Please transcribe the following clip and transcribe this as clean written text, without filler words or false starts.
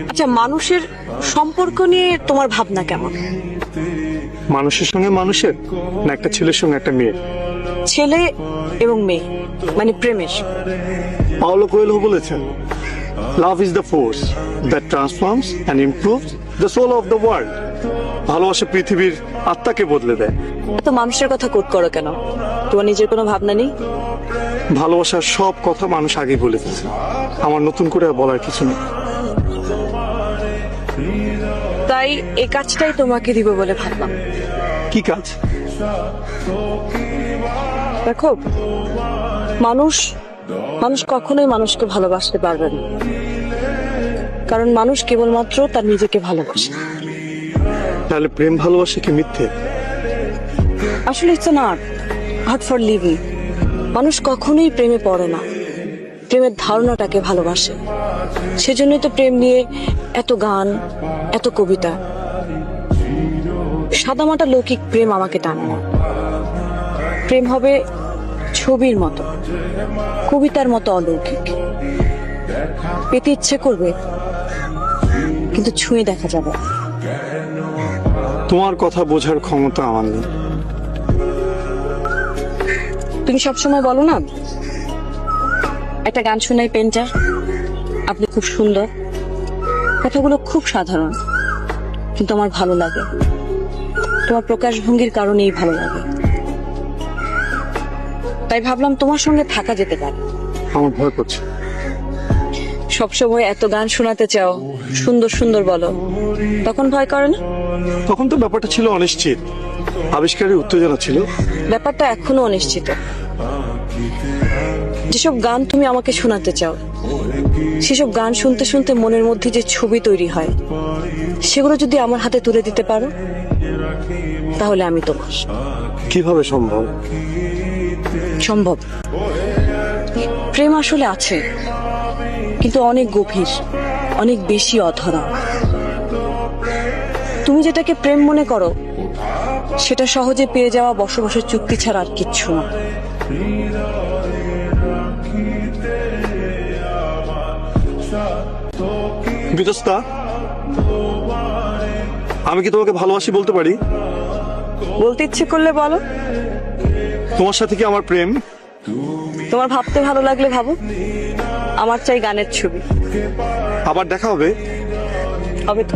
আচ্ছা, মানুষের সম্পর্ক নিয়ে তোমার ভাবনা কেমন? মানুষের সঙ্গে মানুষের, না একটা ছেলের সঙ্গে একটা মেয়ে? ছেলে এবং মেয়ে, মানে প্রেমের। পাওলো কোয়েলহো বলেছেন, love is the force that transforms and improves the soul of the world. ভালোবাসা পৃথিবীর আত্মাকে বদলে দেয়। এত মানুষের কথা কোট করো কেন? তোমার নিজের কোনো ভাবনা নেই? ভালোবাসার সব কথা মানুষ আগেই বলে দিয়েছে, আমার নতুন করে আর বলার কিছু নেই। তাই এই কাজটাই তোমাকে দিব বলে ভাবলাম। কি কাজ? দেখো, মানুষ মানুষ কখনোই মানুষকে ভালোবাসতে পারবে না, কারণ মানুষ কেবলমাত্র তার নিজেকে ভালোবাসে। তাহলে প্রেম ভালোবাসা কি মিথ্যে? আসলে it's an art for living. মানুষ কখনোই প্রেমে পড়ে না, প্রেমের ধারণাটাকে ভালোবাসে। সেজন্যই তো প্রেম নিয়ে এত গান, এত কবিতা। সাদামাটা লৌকিক প্রেম আমাকে টানে না। প্রেম হবে ছবির মতো, কবিতার মতো অলৌকিক। পেতে ইচ্ছে করবে, কিন্তু ছুঁয়ে দেখা যাবে। তোমার কথা বোঝার ক্ষমতা আমার নেই। তুমি সবসময় বলো না, একটা গান শোনাই পেন্টার, আপনি খুব সুন্দর। কথাগুলো খুব সাধারণ, কিন্তু আমার ভালো লাগে। তোমার প্রকাশভঙ্গির কারণেই ভালো লাগে। তাই ভাবলাম তোমার সঙ্গে থাকা যেতে পারে। আমার ভয় করছে। সবসময় এত গান শোনাতে চাও, সুন্দর সুন্দর বলো, তখন ভয় করে না? তখন তো ব্যাপারটা ছিল অনিশ্চিত, আবিষ্কারের উত্তেজনা ছিল। ব্যাপারটা এখনো অনিশ্চিত। যেসব গান তুমি আমাকে শোনাতে চাও, সেসব গান শুনতে শুনতে মনের মধ্যে যে ছবি তৈরি হয়, সেগুলো যদি আমার হাতে তুলে দিতে পারো, তাহলে আমি তোমার। কিভাবে সম্ভব? সম্ভব। প্রেম আসলে আছে, কিন্তু অনেক গভীর, অনেক বেশি অধরা। তুমি যেটাকে প্রেম মনে করো, সেটা সহজে পেয়ে যাওয়া বসবাসের চুক্তি ছাড়া আর কিচ্ছু না। বিতস্তা, আমি কি তোমাকে ভালোবাসি বলতে পারি? বলতে ইচ্ছে করলে বলো। তোমার সাথে কি আমার প্রেম? তোমার ভাবতে ভালো লাগলে ভাবো। আমার চাই গানের ছবি। আবার দেখা হবে। হবে তো।